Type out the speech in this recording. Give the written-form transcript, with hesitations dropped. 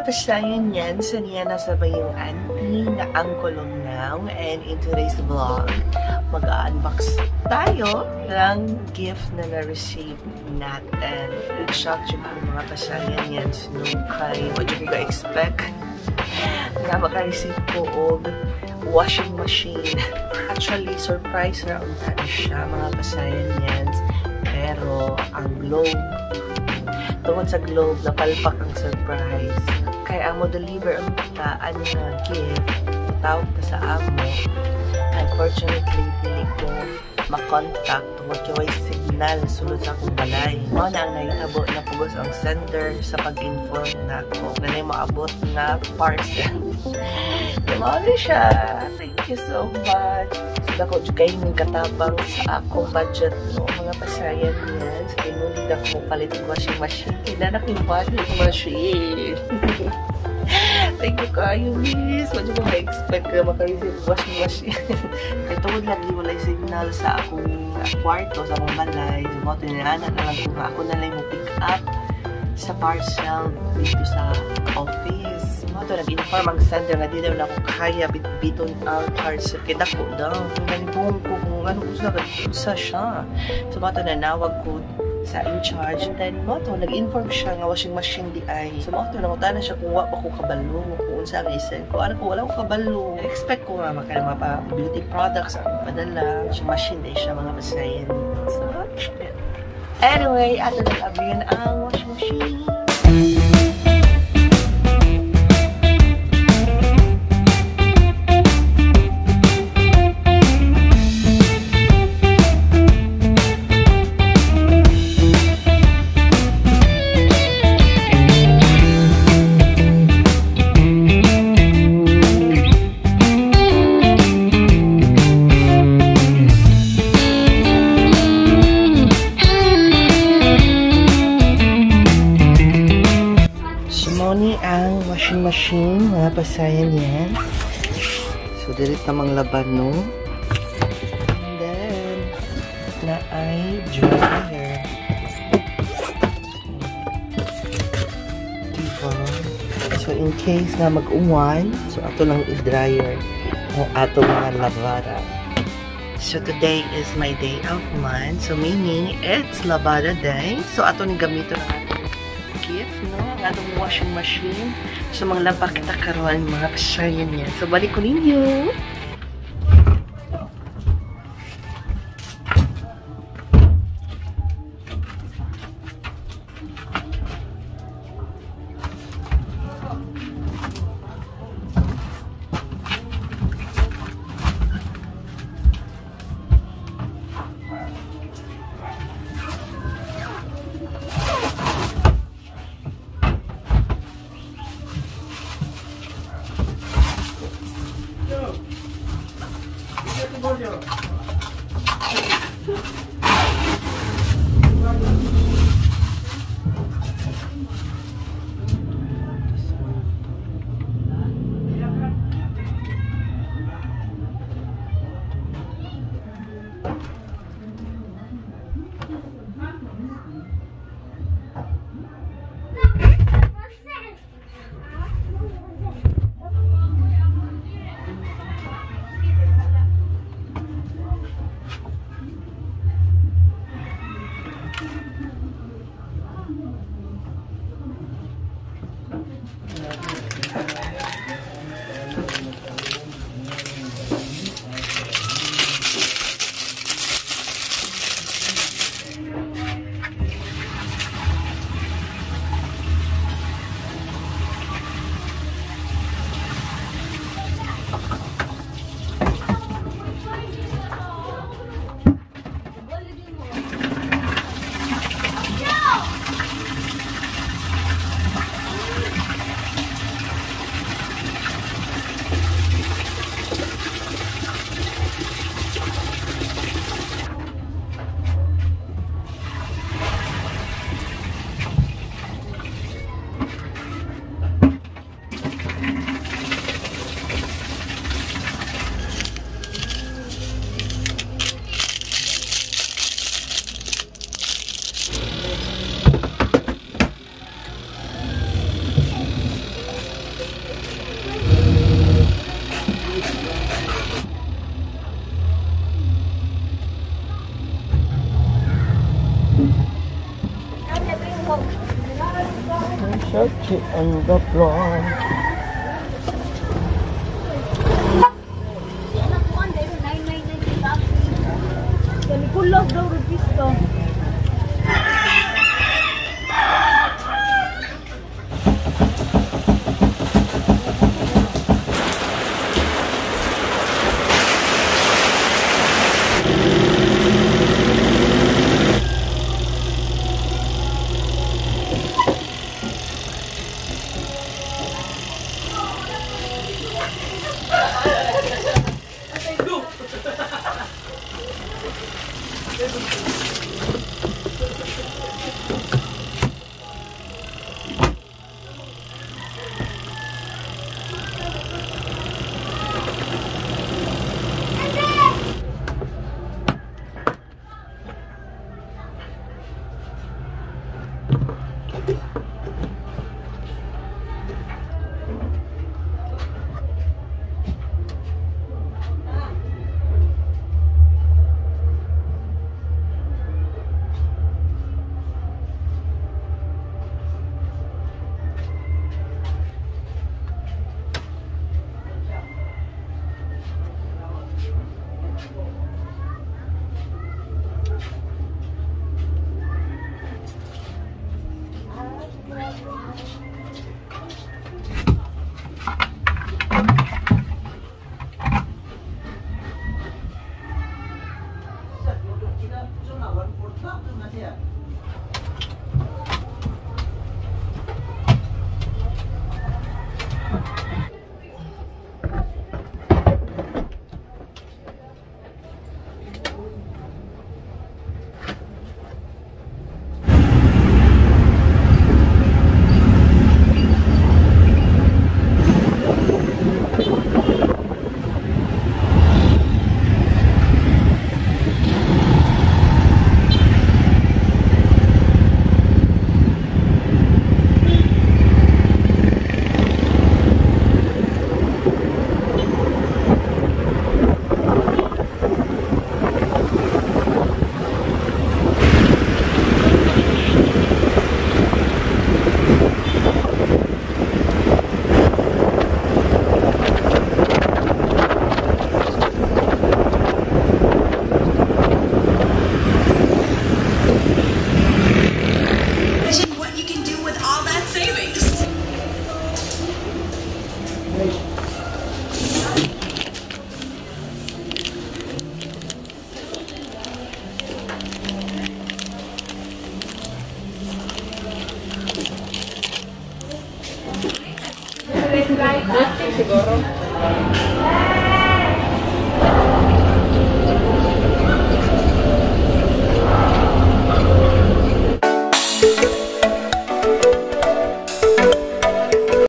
Mga pasayan yan, so niya nasabay yung auntie na ang kulong now. And in today's vlog, mag-unbox tayo ng gift na na-receive natin. Shock yung mga pasayan yan. So, kay, what you can expect na maka-receive ko og washing machine. Actually, surprise na unta siya mga pasayan yan. Pero, ang globe, tungkol sa globe, napalpak ang surprise. Kaya ang mo-deliver ang pataan na gift, tawag ka sa amo. Unfortunately, hindi ko makontak tungkol kaway signal sulod sa akong balay. Mao na ang nahitabo na pugos ang sender sa pag-inform na ako na na maabot na parcel. Mao siya. Thank you so much. Dako kayo ng katabang sa akong budget no mga pasayan yan. So, kinulit ako palit ng washing machine. Kinanak yung budget machine. Thank you kayo, miss. Wala ko ma-expect na makareceive washing machine. Kaya tungkol lagi wala yung signal sa akong kwarto, sa akong balay. So, mga tiniranan na lang kung ako na lang mo pick up sa parcel dito sa office. Ito, nag-inform ang sender na di daw na ako kaya biton ang parcel. Kaya dako daw. So, nalibong ko kung ano usa siya. So, ito, nanawag ko sa in-charge. And then, ito, nag-inform siya nga washing machine di ay. So, ito, nangutan na siya kung wala ko kabalo. Kung sa reason. Kung ano ko, wala ko kabalo. I-expect ko nga mga beauty products ang padala. Washing machine din siya mga pasayan. So, shit. Anyway, ato nag-abigan ang washing machine. Ang washing machine, mga pasayan yan. So, dilit namang laban, no? And then, na ay dryer. Diba? So, in case nga mag-uwan, so, ato lang i-dryer ang ato mga lavada. So, today is my day of month. So, meaning, it's lavada day. So, ato nang gamito ng ating gift, no? Ang atong washing machine. So, mga laba kita karoon, mga pasayan yan. So, balik ko ninyo. dirty on the floor. Kulog daw rupisto. Siguro.